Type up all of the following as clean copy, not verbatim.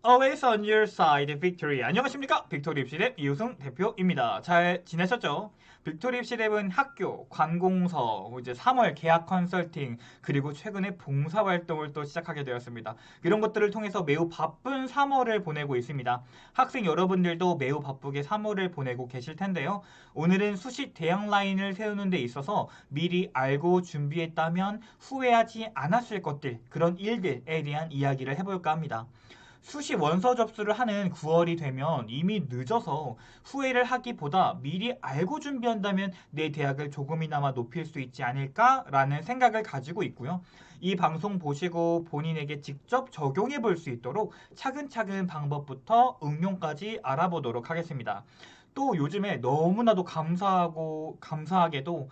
Always on your side, 빅토리. 안녕하십니까? 빅토리 입시랩 이우승 대표입니다. 잘 지내셨죠? 빅토리 입시랩은 학교, 관공서, 이제 3월 계약 컨설팅, 그리고 최근에 봉사활동을 또 시작하게 되었습니다. 이런 것들을 통해서 매우 바쁜 3월을 보내고 있습니다. 학생 여러분들도 매우 바쁘게 3월을 보내고 계실 텐데요. 오늘은 수시 대학 라인을 세우는 데 있어서 미리 알고 준비했다면 후회하지 않았을 것들, 그런 일들에 대한 이야기를 해볼까 합니다. 수시 원서 접수를 하는 9월이 되면 이미 늦어서 후회를 하기보다 미리 알고 준비한다면 내 대학을 조금이나마 높일 수 있지 않을까라는 생각을 가지고 있고요. 이 방송 보시고 본인에게 직접 적용해 볼 수 있도록 차근차근 방법부터 응용까지 알아보도록 하겠습니다. 또 요즘에 너무나도 감사하게도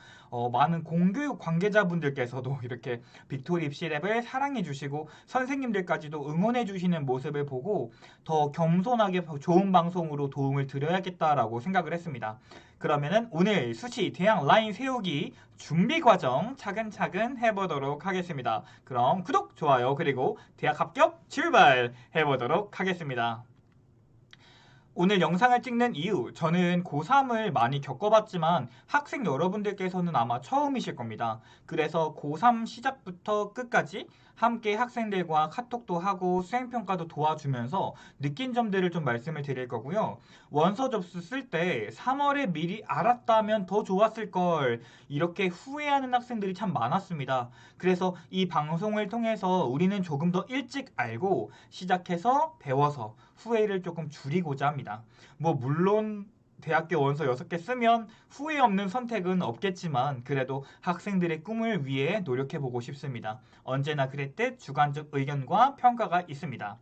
많은 공교육 관계자분들께서도 이렇게 빅토리 입시랩을 사랑해 주시고 선생님들까지도 응원해 주시는 모습을 보고 더 겸손하게 좋은 방송으로 도움을 드려야겠다라고 생각을 했습니다. 그러면은 오늘 수시 대학 라인 세우기 준비 과정 차근차근 해보도록 하겠습니다. 그럼 구독, 좋아요, 그리고 대학 합격 출발해 보도록 하겠습니다. 오늘 영상을 찍는 이유, 저는 고3을 많이 겪어봤지만 학생 여러분들께서는 아마 처음이실 겁니다. 그래서 고3 시작부터 끝까지 함께 학생들과 카톡도 하고 수행평가도 도와주면서 느낀 점들을 좀 말씀을 드릴 거고요. 원서 접수 쓸 때 3월에 미리 알았다면 더 좋았을 걸, 이렇게 후회하는 학생들이 참 많았습니다. 그래서 이 방송을 통해서 우리는 조금 더 일찍 알고 시작해서 배워서 후회를 조금 줄이고자 합니다. 물론 대학교 원서 6개 쓰면 후회 없는 선택은 없겠지만 그래도 학생들의 꿈을 위해 노력해보고 싶습니다. 언제나 그랬듯 주관적 의견과 평가가 있습니다.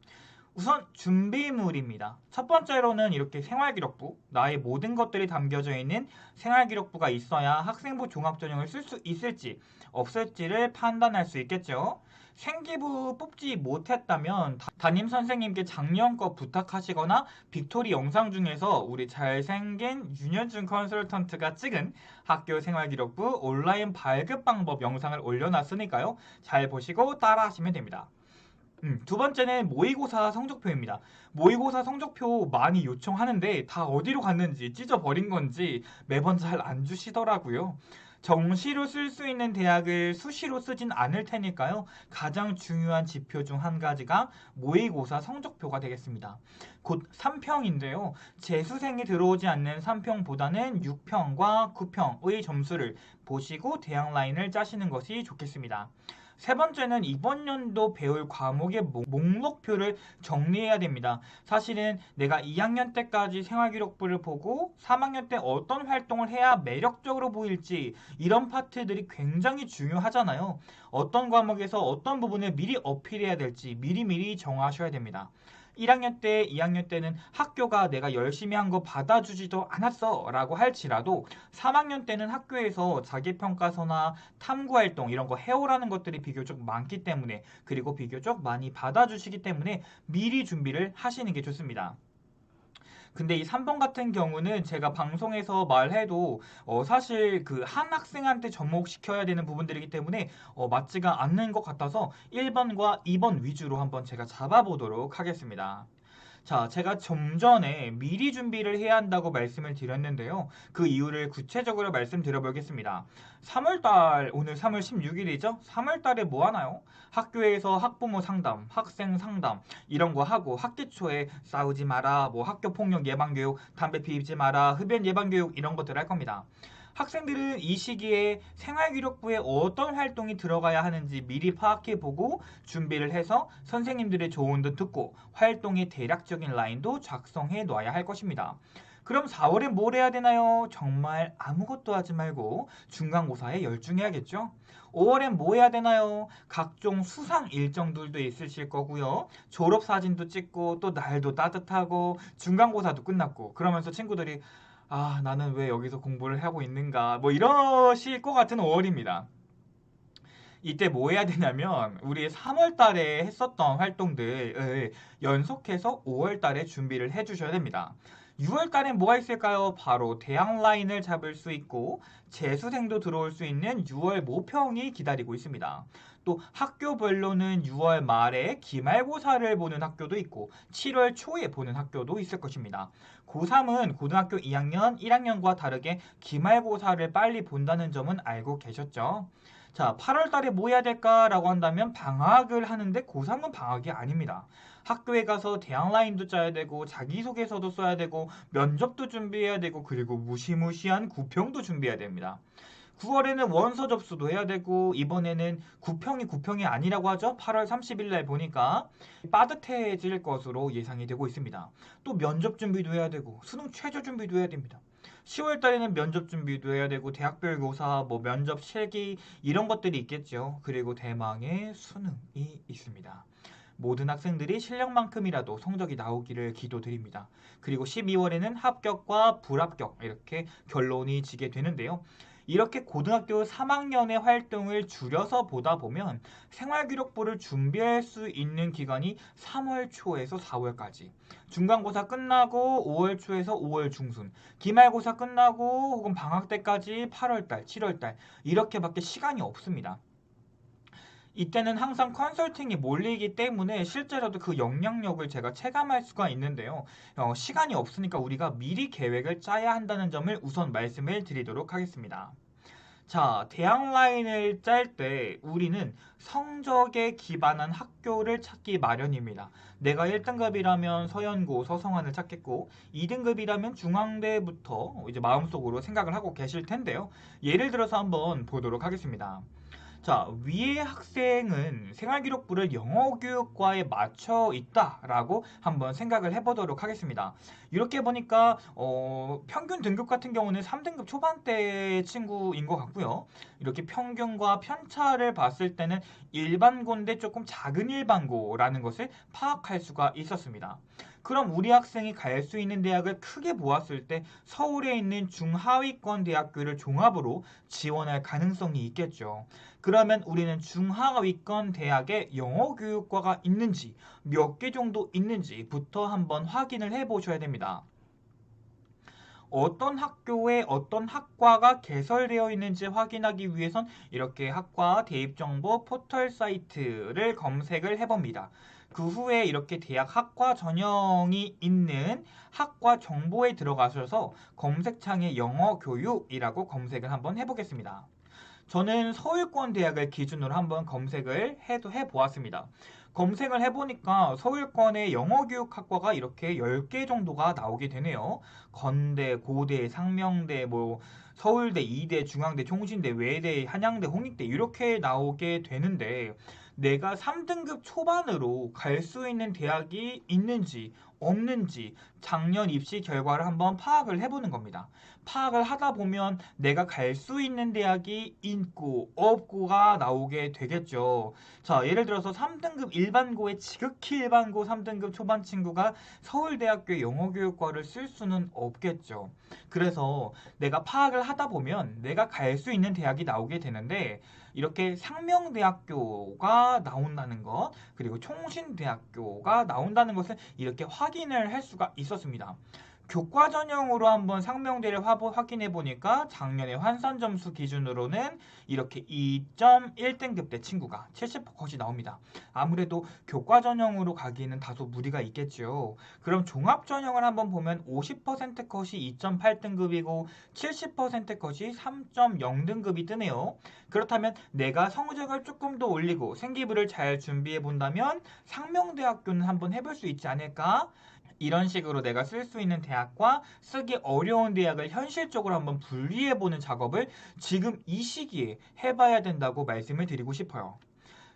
우선 준비물입니다. 첫 번째로는 이렇게 생활기록부, 나의 모든 것들이 담겨져 있는 생활기록부가 있어야 학생부 종합전형을 쓸 수 있을지 없을지를 판단할 수 있겠죠. 생기부 뽑지 못했다면 담임 선생님께 작년 거 부탁하시거나 빅토리 영상 중에서 우리 잘생긴 윤현준 컨설턴트가 찍은 학교 생활기록부 온라인 발급 방법 영상을 올려놨으니까요. 잘 보시고 따라하시면 됩니다. 두 번째는 모의고사 성적표입니다. 모의고사 성적표 많이 요청하는데 다 어디로 갔는지 찢어버린 건지 매번 잘 안 주시더라고요. 정시로 쓸 수 있는 대학을 수시로 쓰진 않을 테니까요. 가장 중요한 지표 중 한 가지가 모의고사 성적표가 되겠습니다. 곧 3평인데요. 재수생이 들어오지 않는 3평보다는 6평과 9평의 점수를 보시고 대학 라인을 짜시는 것이 좋겠습니다. 세 번째는 이번 연도 배울 과목의 목록표를 정리해야 됩니다. 사실은 내가 2학년 때까지 생활기록부를 보고 3학년 때 어떤 활동을 해야 매력적으로 보일지 이런 파트들이 굉장히 중요하잖아요. 어떤 과목에서 어떤 부분을 미리 어필해야 될지 미리미리 정하셔야 됩니다. 1학년 때, 2학년 때는 학교가 내가 열심히 한 거 받아주지도 않았어 라고 할지라도 3학년 때는 학교에서 자기평가서나 탐구활동 이런 거 해오라는 것들이 비교적 많기 때문에, 그리고 비교적 많이 받아주시기 때문에 미리 준비를 하시는 게 좋습니다. 근데 이 3번 같은 경우는 제가 방송에서 말해도 사실 그 한 학생한테 접목시켜야 되는 부분들이기 때문에 맞지가 않는 것 같아서 1번과 2번 위주로 한번 제가 잡아보도록 하겠습니다. 자, 제가 좀 전에 미리 준비를 해야 한다고 말씀을 드렸는데요. 그 이유를 구체적으로 말씀드려보겠습니다. 3월달, 오늘 3월 16일이죠? 3월달에 뭐 하나요? 학교에서 학부모 상담, 학생 상담 이런 거 하고 학기 초에 싸우지 마라, 뭐 학교 폭력 예방 교육, 담배 피우지 마라, 흡연 예방 교육 이런 것들 할 겁니다. 학생들은 이 시기에 생활기록부에 어떤 활동이 들어가야 하는지 미리 파악해보고 준비를 해서 선생님들의 조언도 듣고 활동의 대략적인 라인도 작성해 놔야 할 것입니다. 그럼 4월에 뭘 해야 되나요? 정말 아무것도 하지 말고 중간고사에 열중해야겠죠? 5월엔 뭐 해야 되나요? 각종 수상 일정들도 있으실 거고요. 졸업사진도 찍고 또 날도 따뜻하고 중간고사도 끝났고 그러면서 친구들이 나는 왜 여기서 공부를 하고 있는가 이러실 것 같은 5월입니다. 이때 뭐 해야 되냐면 우리 3월 달에 했었던 활동들을 연속해서 5월 달에 준비를 해 주셔야 됩니다. 6월 달엔 뭐가 있을까요? 바로 대학 라인을 잡을 수 있고 재수생도 들어올 수 있는 6월 모평이 기다리고 있습니다. 또 학교별로는 6월 말에 기말고사를 보는 학교도 있고 7월 초에 보는 학교도 있을 것입니다. 고3은 고등학교 2학년, 1학년과 다르게 기말고사를 빨리 본다는 점은 알고 계셨죠? 자, 8월 달에 뭐 해야 될까라고 한다면 방학을 하는데 고3은 방학이 아닙니다. 학교에 가서 대학 라인도 짜야 되고 자기소개서도 써야 되고 면접도 준비해야 되고 그리고 무시무시한 구평도 준비해야 됩니다. 9월에는 원서 접수도 해야 되고 이번에는 구평이 아니라고 하죠. 8월 30일 날 보니까 빠듯해질 것으로 예상이 되고 있습니다. 또 면접 준비도 해야 되고 수능 최저 준비도 해야 됩니다. 10월 달에는 면접 준비도 해야 되고 대학별 교사, 뭐 면접 실기 이런 것들이 있겠죠. 그리고 대망의 수능이 있습니다. 모든 학생들이 실력만큼이라도 성적이 나오기를 기도드립니다. 그리고 12월에는 합격과 불합격 이렇게 결론이 지게 되는데요. 이렇게 고등학교 3학년의 활동을 줄여서 보다 보면 생활기록부를 준비할 수 있는 기간이 3월 초에서 4월까지, 중간고사 끝나고 5월 초에서 5월 중순, 기말고사 끝나고 혹은 방학 때까지 8월 달, 7월 달 이렇게밖에 시간이 없습니다. 이때는 항상 컨설팅이 몰리기 때문에 실제로도 그 영향력을 제가 체감할 수가 있는데요. 시간이 없으니까 우리가 미리 계획을 짜야 한다는 점을 우선 말씀을 드리도록 하겠습니다. 자, 대학 라인을 짤 때 우리는 성적에 기반한 학교를 찾기 마련입니다. 내가 1등급이라면 서연고, 서성한을 찾겠고 2등급이라면 중앙대부터 이제 마음속으로 생각을 하고 계실 텐데요. 예를 들어서 한번 보도록 하겠습니다. 자, 위의 학생은 생활기록부를 영어교육과에 맞춰 있다라고 한번 생각을 해보도록 하겠습니다. 이렇게 보니까 평균 등급 같은 경우는 3등급 초반대 친구인 것 같고요. 이렇게 평균과 편차를 봤을 때는 일반고인데 조금 작은 일반고라는 것을 파악할 수가 있었습니다. 그럼 우리 학생이 갈 수 있는 대학을 크게 보았을 때 서울에 있는 중하위권 대학교를 종합으로 지원할 가능성이 있겠죠. 그러면 우리는 중하위권 대학에 영어교육과가 있는지 몇 개 정도 있는지부터 한번 확인을 해 보셔야 됩니다. 어떤 학교에 어떤 학과가 개설되어 있는지 확인하기 위해선 이렇게 학과 대입정보 포털 사이트를 검색을 해봅니다. 그 후에 이렇게 대학 학과 전형이 있는 학과 정보에 들어가셔서 검색창에 영어 교육이라고 검색을 한번 해보겠습니다. 저는 서울권 대학을 기준으로 한번 검색을 해보았습니다. 검색을 해보니까 서울권의 영어교육학과가 이렇게 10개 정도가 나오게 되네요. 건대, 고대, 상명대, 뭐 서울대, 이대, 중앙대, 총신대, 외대, 한양대, 홍익대 이렇게 나오게 되는데 내가 3등급 초반으로 갈 수 있는 대학이 있는지 없는지 작년 입시 결과를 한번 파악을 해보는 겁니다. 파악을 하다 보면 내가 갈 수 있는 대학이 있고 없고가 나오게 되겠죠. 자, 예를 들어서 3등급 일반고의 지극히 일반고 3등급 초반 친구가 서울대학교 영어교육과를 쓸 수는 없겠죠. 그래서 내가 파악을 하다 보면 내가 갈 수 있는 대학이 나오게 되는데 이렇게 상명대학교가 나온다는 것, 그리고 총신대학교가 나온다는 것을 이렇게 확인을 할 수가 있었습니다. 교과 전형으로 한번 상명대를 확인해 보니까 작년에 환산 점수 기준으로는 이렇게 2.1등급대 친구가 70%컷이 나옵니다. 아무래도 교과 전형으로 가기에는 다소 무리가 있겠죠. 그럼 종합 전형을 한번 보면 50%컷이 2.8등급이고 70%컷이 3.0등급이 뜨네요. 그렇다면 내가 성적을 조금 더 올리고 생기부를 잘 준비해 본다면 상명대학교는 한번 해볼 수 있지 않을까? 이런 식으로 내가 쓸 수 있는 대학과 쓰기 어려운 대학을 현실적으로 한번 분리해보는 작업을 지금 이 시기에 해봐야 된다고 말씀을 드리고 싶어요.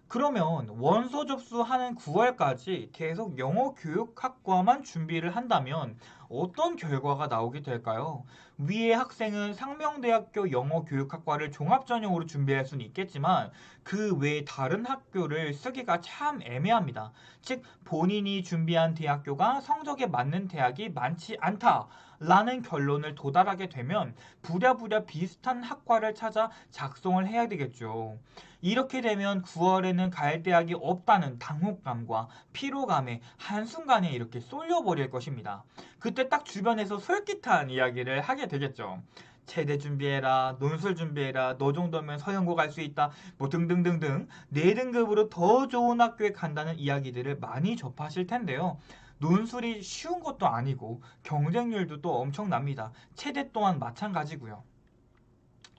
그러면 원서 접수하는 9월까지 계속 영어 교육학과만 준비를 한다면 어떤 결과가 나오게 될까요? 위의 학생은 상명대학교 영어 교육학과를 종합전형으로 준비할 수는 있겠지만 그 외에 다른 학교를 쓰기가 참 애매합니다. 즉 본인이 준비한 대학교가 성적에 맞는 대학이 많지 않다라는 결론을 도달하게 되면 부랴부랴 비슷한 학과를 찾아 작성을 해야 되겠죠. 이렇게 되면 9월에는 갈 대학이 없다는 당혹감과 피로감에 한순간에 이렇게 쏠려버릴 것입니다. 그때 딱 주변에서 솔깃한 이야기를 하게 되겠죠. 체대 준비해라, 논술 준비해라, 너 정도면 서영고 갈 수 있다, 뭐 등등등등 4등급으로 더 좋은 학교에 간다는 이야기들을 많이 접하실 텐데요. 논술이 쉬운 것도 아니고 경쟁률도 또 엄청납니다. 체대 또한 마찬가지고요.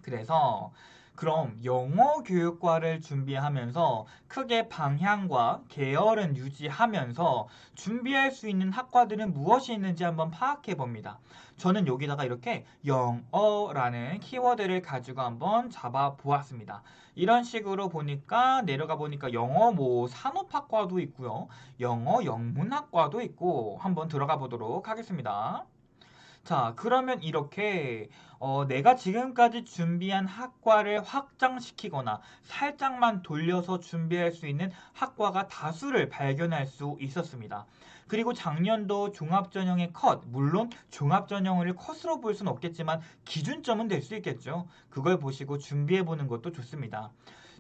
그래서 그럼 영어 교육과를 준비하면서 크게 방향과 계열은 유지하면서 준비할 수 있는 학과들은 무엇이 있는지 한번 파악해 봅니다. 저는 여기다가 이렇게 영어라는 키워드를 가지고 한번 잡아 보았습니다. 이런 식으로 보니까 내려가 보니까 영어 뭐 산업학과도 있고요. 영어 영문학과도 있고 한번 들어가 보도록 하겠습니다. 자, 그러면 이렇게 내가 지금까지 준비한 학과를 확장시키거나 살짝만 돌려서 준비할 수 있는 학과가 다수를 발견할 수 있었습니다. 그리고 작년도 종합전형의 컷, 물론 종합전형을 컷으로 볼 수는 없겠지만 기준점은 될 수 있겠죠. 그걸 보시고 준비해보는 것도 좋습니다.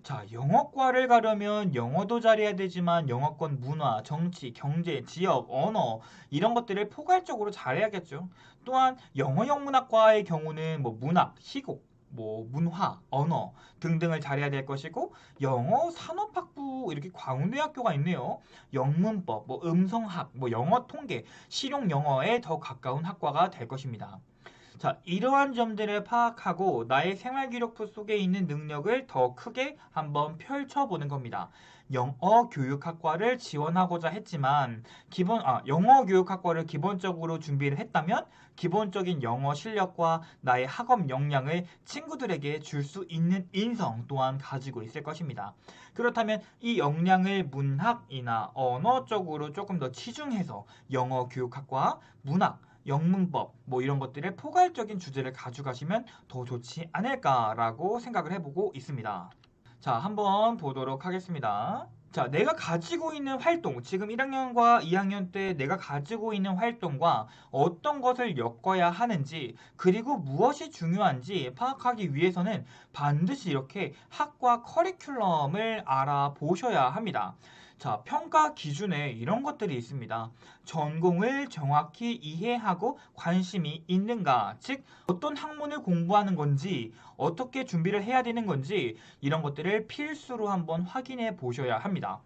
자, 영어과를 가려면 영어도 잘해야 되지만 영어권 문화, 정치, 경제, 지역, 언어 이런 것들을 포괄적으로 잘해야겠죠. 또한 영어 영문학과의 경우는 뭐 문학, 희곡, 뭐 문화, 언어 등등을 잘해야 될 것이고 영어 산업학부 이렇게 광운대학교가 있네요. 영문법, 뭐 음성학, 뭐 영어 통계, 실용 영어에 더 가까운 학과가 될 것입니다. 자, 이러한 점들을 파악하고 나의 생활기록부 속에 있는 능력을 더 크게 한번 펼쳐보는 겁니다. 영어 교육학과를 지원하고자 했지만 영어 교육학과를 기본적으로 준비를 했다면 기본적인 영어 실력과 나의 학업 역량을 친구들에게 줄 수 있는 인성 또한 가지고 있을 것입니다. 그렇다면 이 역량을 문학이나 언어 쪽으로 조금 더 치중해서 영어 교육학과, 문학, 영문법 뭐 이런 것들의 포괄적인 주제를 가져가시면 더 좋지 않을까라고 생각을 해보고 있습니다. 자, 한번 보도록 하겠습니다. 자, 내가 가지고 있는 활동, 지금 1학년과 2학년 때 내가 가지고 있는 활동과 어떤 것을 엮어야 하는지, 그리고 무엇이 중요한지 파악하기 위해서는 반드시 이렇게 학과 커리큘럼을 알아보셔야 합니다. 자, 평가 기준에 이런 것들이 있습니다. 전공을 정확히 이해하고 관심이 있는가, 즉 어떤 학문을 공부하는 건지, 어떻게 준비를 해야 되는 건지 이런 것들을 필수로 한번 확인해 보셔야 합니다.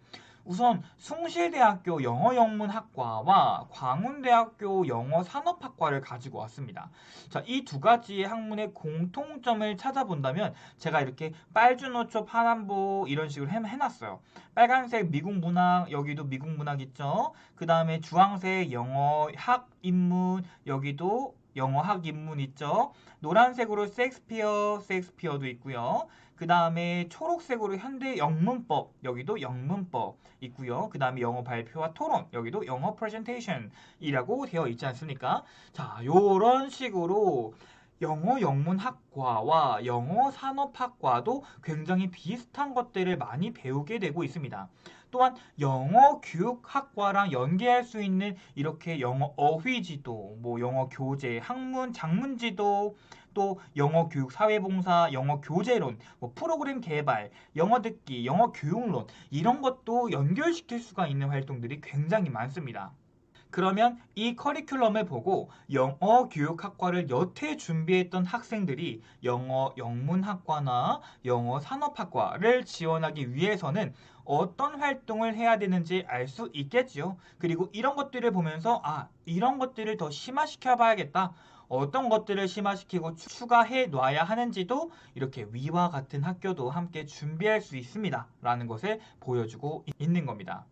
우선 숭실대학교 영어영문학과와 광운대학교 영어산업학과를 가지고 왔습니다. 자, 이 두 가지의 학문의 공통점을 찾아본다면 제가 이렇게 빨주노초 파남보 이런 식으로 해놨어요. 빨간색 미국문학, 여기도 미국문학 있죠. 그 다음에 주황색 영어학 인문, 여기도 영어학 인문 있죠. 노란색으로 셰익스피어도 있고요. 그 다음에 초록색으로 현대 영문법, 여기도 영문법 있고요. 그 다음에 영어 발표와 토론, 여기도 영어 프레젠테이션이라고 되어 있지 않습니까? 자, 요런 식으로 영어 영문학과와 영어 산업학과도 굉장히 비슷한 것들을 많이 배우게 되고 있습니다. 또한 영어 교육학과랑 연계할 수 있는 이렇게 영어 어휘지도, 뭐 영어 교재, 학문, 장문지도, 또 영어 교육 사회봉사, 영어 교재론, 뭐 프로그램 개발, 영어 듣기, 영어 교육론 이런 것도 연결시킬 수가 있는 활동들이 굉장히 많습니다. 그러면 이 커리큘럼을 보고 영어 교육학과를 여태 준비했던 학생들이 영어 영문학과나 영어 산업학과를 지원하기 위해서는 어떤 활동을 해야 되는지 알 수 있겠지요. 그리고 이런 것들을 보면서 이런 것들을 더 심화시켜 봐야겠다. 어떤 것들을 심화시키고 추가해 놔야 하는지도 이렇게 위와 같은 학교도 함께 준비할 수 있습니다. 라는 것을 보여주고 있는 겁니다.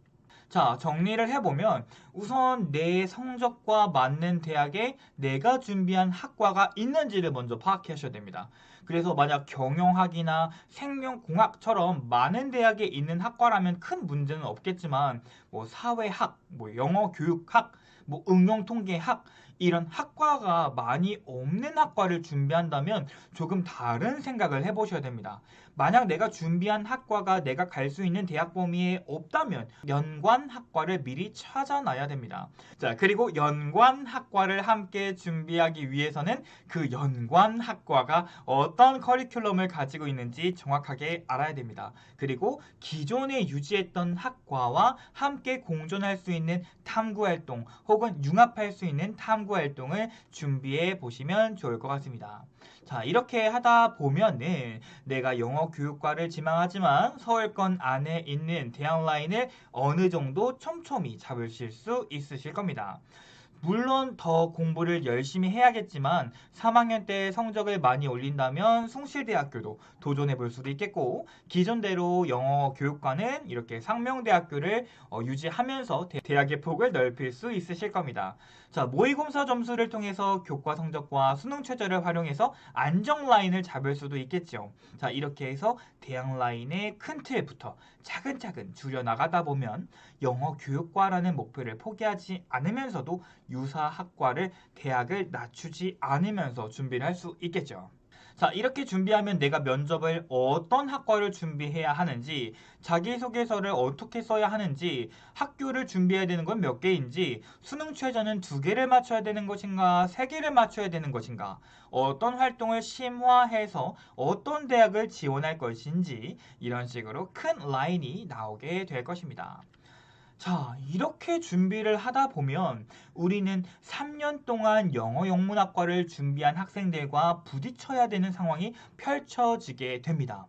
자, 정리를 해보면 우선 내 성적과 맞는 대학에 내가 준비한 학과가 있는지를 먼저 파악하셔야 됩니다. 그래서 만약 경영학이나 생명공학처럼 많은 대학에 있는 학과라면 큰 문제는 없겠지만 뭐 사회학, 뭐 영어교육학, 뭐 응용통계학 이런 학과가 많이 없는 학과를 준비한다면 조금 다른 생각을 해보셔야 됩니다. 만약 내가 준비한 학과가 내가 갈 수 있는 대학 범위에 없다면 연관 학과를 미리 찾아놔야 됩니다. 자, 그리고 연관 학과를 함께 준비하기 위해서는 그 연관 학과가 어떤 커리큘럼을 가지고 있는지 정확하게 알아야 됩니다. 그리고 기존에 유지했던 학과와 함께 공존할 수 있는 탐구활동 혹은 융합할 수 있는 탐구활동을 준비해 보시면 좋을 것 같습니다. 자, 이렇게 하다 보면은 내가 영어 교육과를 지망하지만 서울권 안에 있는 대학 라인을 어느 정도 촘촘히 잡으실 수 있으실 겁니다. 물론 더 공부를 열심히 해야겠지만 3학년 때 성적을 많이 올린다면 숭실대학교도 도전해 볼 수도 있겠고, 기존대로 영어 교육과는 이렇게 상명대학교를 유지하면서 대학의 폭을 넓힐 수 있으실 겁니다. 자, 모의고사 점수를 통해서 교과 성적과 수능 최저를 활용해서 안정 라인을 잡을 수도 있겠죠. 자, 이렇게 해서 대학 라인의 큰 틀부터 차근차근 줄여나가다 보면 영어 교육과라는 목표를 포기하지 않으면서도 유사 학과를 대학을 낮추지 않으면서 준비를 할 수 있겠죠. 자, 이렇게 준비하면 내가 면접을 어떤 학과를 준비해야 하는지, 자기소개서를 어떻게 써야 하는지, 학교를 준비해야 되는 건 몇 개인지, 수능 최저는 2개를 맞춰야 되는 것인가, 3개를 맞춰야 되는 것인가, 어떤 활동을 심화해서 어떤 대학을 지원할 것인지, 이런 식으로 큰 라인이 나오게 될 것입니다. 자, 이렇게 준비를 하다 보면 우리는 3년 동안 영어 영문학과를 준비한 학생들과 부딪혀야 되는 상황이 펼쳐지게 됩니다.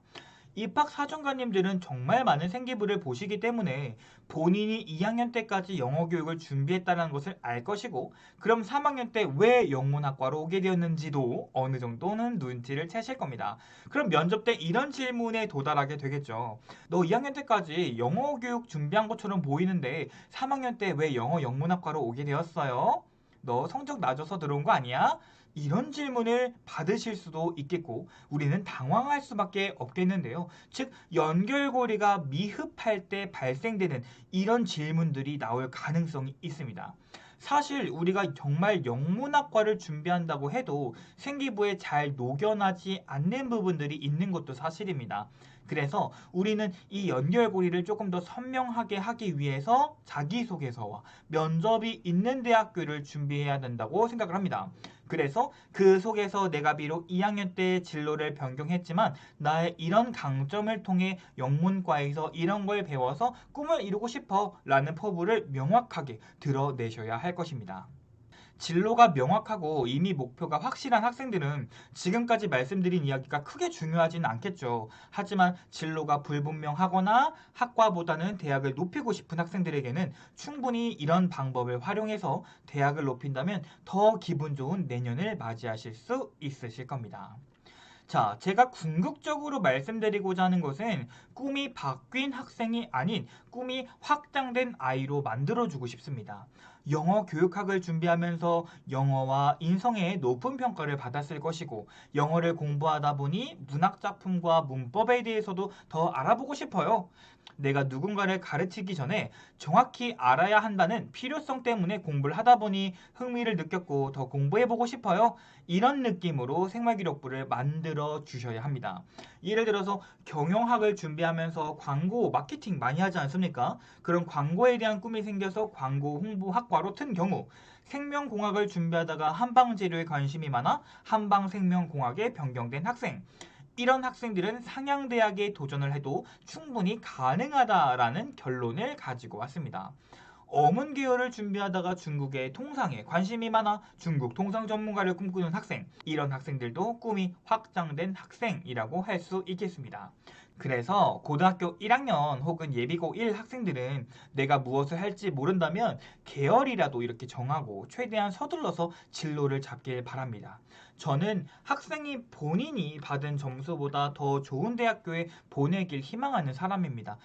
입학 사정관님들은 정말 많은 생기부를 보시기 때문에 본인이 2학년 때까지 영어 교육을 준비했다는 것을 알 것이고, 그럼 3학년 때 왜 영문학과로 오게 되었는지도 어느 정도는 눈치를 채실 겁니다. 그럼 면접 때 이런 질문에 도달하게 되겠죠. 너 2학년 때까지 영어 교육 준비한 것처럼 보이는데 3학년 때 왜 영어 영문학과로 오게 되었어요? 너 성적 낮아서 들어온 거 아니야? 이런 질문을 받으실 수도 있겠고, 우리는 당황할 수밖에 없겠는데요. 즉, 연결고리가 미흡할 때 발생되는 이런 질문들이 나올 가능성이 있습니다. 사실 우리가 정말 영문학과를 준비한다고 해도 생기부에 잘 녹여나지 않는 부분들이 있는 것도 사실입니다. 그래서 우리는 이 연결고리를 조금 더 선명하게 하기 위해서 자기소개서와 면접이 있는 대학교를 준비해야 된다고 생각을 합니다. 그래서 그 속에서 내가 비록 2학년 때 진로를 변경했지만 나의 이런 강점을 통해 영문과에서 이런 걸 배워서 꿈을 이루고 싶어 라는 포부를 명확하게 드러내셔야 할 것입니다. 진로가 명확하고 이미 목표가 확실한 학생들은 지금까지 말씀드린 이야기가 크게 중요하지는 않겠죠. 하지만 진로가 불분명하거나 학과보다는 대학을 높이고 싶은 학생들에게는 충분히 이런 방법을 활용해서 대학을 높인다면 더 기분 좋은 내년을 맞이하실 수 있으실 겁니다. 자, 제가 궁극적으로 말씀드리고자 하는 것은 꿈이 바뀐 학생이 아닌 꿈이 확장된 아이로 만들어주고 싶습니다. 영어 교육학을 준비하면서 영어와 인성의 높은 평가를 받았을 것이고, 영어를 공부하다 보니 문학작품과 문법에 대해서도 더 알아보고 싶어요. 내가 누군가를 가르치기 전에 정확히 알아야 한다는 필요성 때문에 공부를 하다 보니 흥미를 느꼈고 더 공부해보고 싶어요. 이런 느낌으로 생활기록부를 만들어 주셔야 합니다. 예를 들어서 경영학을 준비하면서 광고, 마케팅 많이 하지 않습니까? 그런 광고에 대한 꿈이 생겨서 광고 홍보학과로 튼 경우, 생명공학을 준비하다가 한방재료에 관심이 많아 한방생명공학에 변경된 학생, 이런 학생들은 상향대학에 도전을 해도 충분히 가능하다라는 결론을 가지고 왔습니다. 어문 계열을 준비하다가 중국의 통상에 관심이 많아 중국 통상 전문가를 꿈꾸는 학생, 이런 학생들도 꿈이 확장된 학생이라고 할 수 있겠습니다. 그래서 고등학교 1학년 혹은 예비고 1 학생들은 내가 무엇을 할지 모른다면 계열이라도 이렇게 정하고 최대한 서둘러서 진로를 잡길 바랍니다. 저는 학생이 본인이 받은 점수보다 더 좋은 대학교에 보내길 희망하는 사람입니다.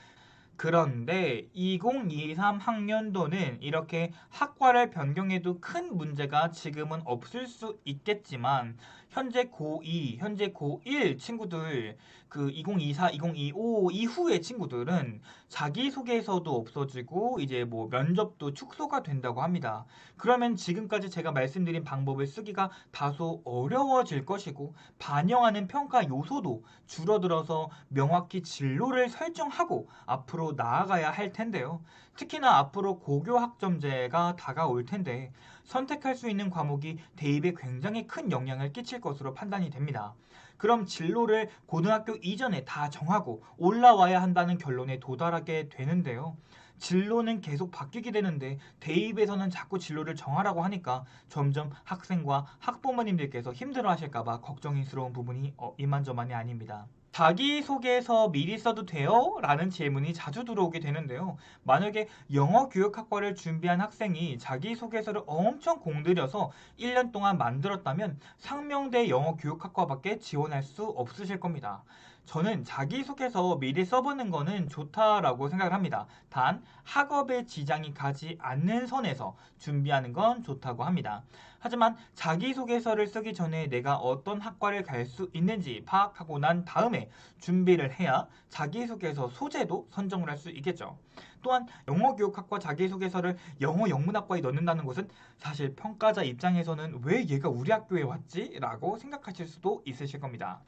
그런데 2023 학년도는 이렇게 학과를 변경해도 큰 문제가 지금은 없을 수 있겠지만 현재 고2, 현재 고1 친구들, 그 2024, 2025 이후의 친구들은 자기소개서도 없어지고 이제 뭐 면접도 축소가 된다고 합니다. 그러면 지금까지 제가 말씀드린 방법을 쓰기가 다소 어려워질 것이고 반영하는 평가 요소도 줄어들어서 명확히 진로를 설정하고 앞으로 나아가야 할 텐데요. 특히나 앞으로 고교 학점제가 다가올 텐데 선택할 수 있는 과목이 대입에 굉장히 큰 영향을 끼칠 것으로 판단이 됩니다. 그럼 진로를 고등학교 이전에 다 정하고 올라와야 한다는 결론에 도달하게 되는데요. 진로는 계속 바뀌게 되는데 대입에서는 자꾸 진로를 정하라고 하니까 점점 학생과 학부모님들께서 힘들어 하실까봐 걱정스러운 부분이 이만저만이 아닙니다. 자기소개서 미리 써도 돼요? 라는 질문이 자주 들어오게 되는데요. 만약에 영어교육학과를 준비한 학생이 자기소개서를 엄청 공들여서 1년 동안 만들었다면 상명대 영어교육학과밖에 지원할 수 없으실 겁니다. 저는 자기소개서 미리 써보는 거는 좋다라고 생각을 합니다. 단 학업에 지장이 가지 않는 선에서 준비하는 건 좋다고 합니다. 하지만 자기소개서를 쓰기 전에 내가 어떤 학과를 갈 수 있는지 파악하고 난 다음에 준비를 해야 자기소개서 소재도 선정을 할 수 있겠죠. 또한 영어교육학과 자기소개서를 영어영문학과에 넣는다는 것은 사실 평가자 입장에서는 왜 얘가 우리 학교에 왔지? 라고 생각하실 수도 있으실 겁니다.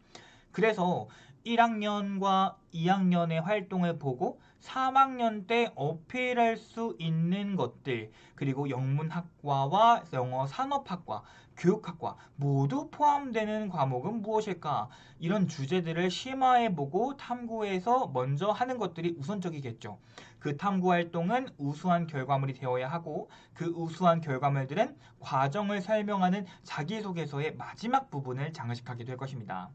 그래서 1학년과 2학년의 활동을 보고 3학년 때 어필할 수 있는 것들, 그리고 영문학과와 영어산업학과, 교육학과 모두 포함되는 과목은 무엇일까? 이런 주제들을 심화해보고 탐구해서 먼저 하는 것들이 우선적이겠죠. 그 탐구 활동은 우수한 결과물이 되어야 하고 그 우수한 결과물들은 과정을 설명하는 자기소개서의 마지막 부분을 장식하게 될 것입니다.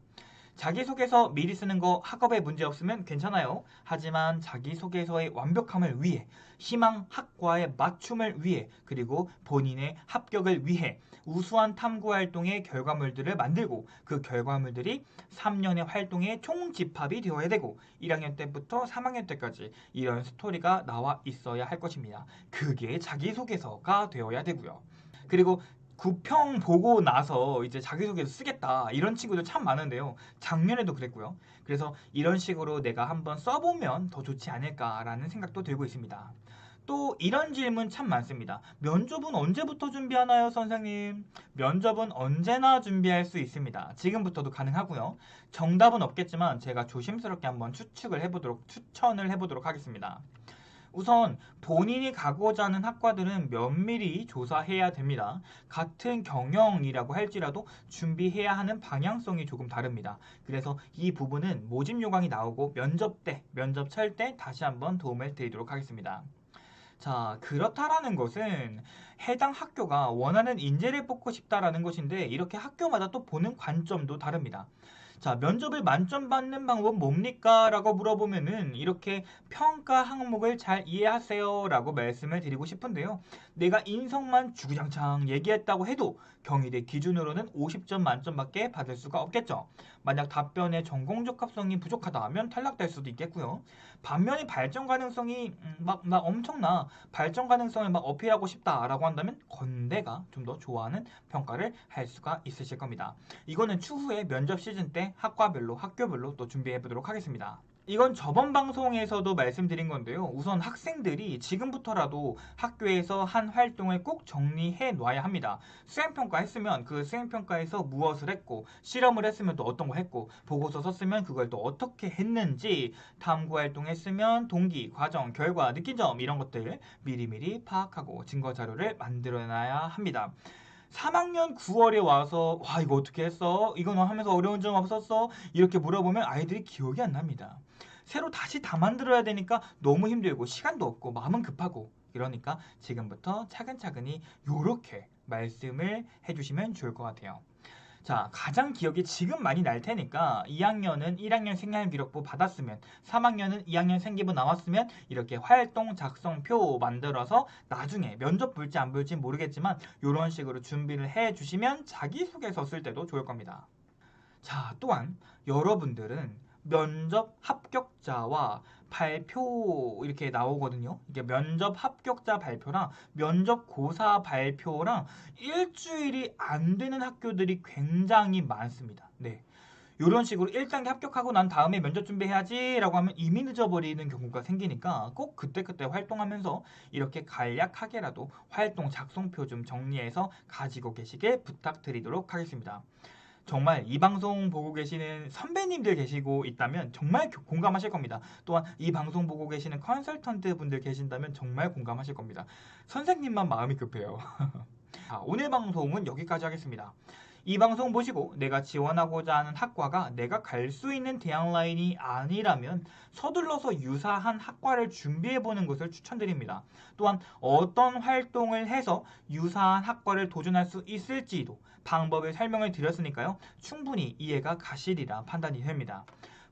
자기소개서 미리 쓰는 거 학업에 문제 없으면 괜찮아요. 하지만 자기소개서의 완벽함을 위해, 희망 학과의 맞춤을 위해, 그리고 본인의 합격을 위해 우수한 탐구 활동의 결과물들을 만들고 그 결과물들이 3년의 활동의 총집합이 되어야 되고 1학년 때부터 3학년 때까지 이런 스토리가 나와 있어야 할 것입니다. 그게 자기소개서가 되어야 되고요. 그리고 9평 보고 나서 이제 자기소개서 쓰겠다 이런 친구들 참 많은데요. 작년에도 그랬고요. 그래서 이런 식으로 내가 한번 써보면 더 좋지 않을까라는 생각도 들고 있습니다. 또 이런 질문 참 많습니다. 면접은 언제부터 준비하나요, 선생님? 면접은 언제나 준비할 수 있습니다. 지금부터도 가능하고요. 정답은 없겠지만 제가 조심스럽게 한번 추천을 해보도록 하겠습니다. 우선 본인이 가고자 하는 학과들은 면밀히 조사해야 됩니다. 같은 경영이라고 할지라도 준비해야 하는 방향성이 조금 다릅니다. 그래서 이 부분은 모집 요강이 나오고 면접 칠 때 다시 한번 도움을 드리도록 하겠습니다. 자, 그렇다라는 것은 해당 학교가 원하는 인재를 뽑고 싶다라는 것인데 이렇게 학교마다 또 보는 관점도 다릅니다. 자, 면접을 만점 받는 방법은 뭡니까? 라고 물어보면은 이렇게 평가 항목을 잘 이해하세요 라고 말씀을 드리고 싶은데요. 내가 인성만 주구장창 얘기했다고 해도 경희대 기준으로는 50점 만점밖에 받을 수가 없겠죠. 만약 답변의 전공 적합성이 부족하다 하면 탈락될 수도 있겠고요. 반면에 발전 가능성이 막 엄청나 발전 가능성을 막 어필하고 싶다라고 한다면 건대가 좀 더 좋아하는 평가를 할 수가 있으실 겁니다. 이거는 추후에 면접 시즌 때 학과별로 학교별로 또 준비해 보도록 하겠습니다. 이건 저번 방송에서도 말씀드린 건데요. 우선 학생들이 지금부터라도 학교에서 한 활동을 꼭 정리해 놔야 합니다. 수행평가 했으면 그 수행평가에서 무엇을 했고, 실험을 했으면 또 어떤 거 했고, 보고서 썼으면 그걸 또 어떻게 했는지, 탐구 활동 했으면 동기, 과정, 결과, 느낀 점 이런 것들 미리미리 파악하고 증거 자료를 만들어 놔야 합니다. 3학년 9월에 와서 와 이거 어떻게 했어? 이거 너 하면서 어려운 점 없었어? 이렇게 물어보면 아이들이 기억이 안 납니다. 새로 다시 다 만들어야 되니까 너무 힘들고 시간도 없고 마음은 급하고 이러니까 지금부터 차근차근히 요렇게 말씀을 해주시면 좋을 것 같아요. 자, 가장 기억이 지금 많이 날 테니까 2학년은 1학년 생활기록부 받았으면 3학년은 2학년 생기부 나왔으면 이렇게 활동 작성표 만들어서 나중에 면접 볼지 안 볼지 모르겠지만 이런 식으로 준비를 해주시면 자기소개서 쓸 때도 좋을 겁니다. 자, 또한 여러분들은 면접 합격자와 발표 이렇게 나오거든요. 이게 면접 합격자 발표랑 면접 고사 발표랑 일주일이 안 되는 학교들이 굉장히 많습니다. 네. 이런 식으로 1단계 합격하고 난 다음에 면접 준비해야지 라고 하면 이미 늦어버리는 경우가 생기니까 꼭 그때그때 활동하면서 이렇게 간략하게라도 활동 작성표 좀 정리해서 가지고 계시길 부탁드리도록 하겠습니다. 정말 이 방송 보고 계시는 선배님들 계시고 있다면 정말 공감하실 겁니다. 또한 이 방송 보고 계시는 컨설턴트 분들 계신다면 정말 공감하실 겁니다. 선생님만 마음이 급해요. 자, 오늘 방송은 여기까지 하겠습니다. 이 방송 보시고 내가 지원하고자 하는 학과가 내가 갈 수 있는 대학 라인이 아니라면 서둘러서 유사한 학과를 준비해보는 것을 추천드립니다. 또한 어떤 활동을 해서 유사한 학과를 도전할 수 있을지도 방법을 설명을 드렸으니까요. 충분히 이해가 가시리라 판단이 됩니다.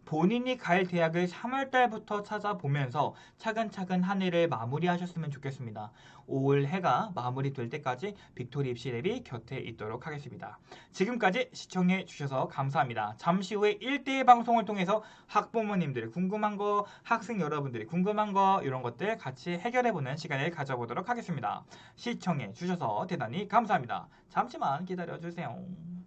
본인이 갈 대학을 3월달부터 찾아보면서 차근차근 한 해를 마무리하셨으면 좋겠습니다. 올 해가 마무리될 때까지 빅토리 입시랩이 곁에 있도록 하겠습니다. 지금까지 시청해 주셔서 감사합니다. 잠시 후에 1대1 방송을 통해서 학부모님들이 궁금한 거, 학생 여러분들이 궁금한 거 이런 것들 같이 해결해보는 시간을 가져보도록 하겠습니다. 시청해 주셔서 대단히 감사합니다. 잠시만 기다려주세요.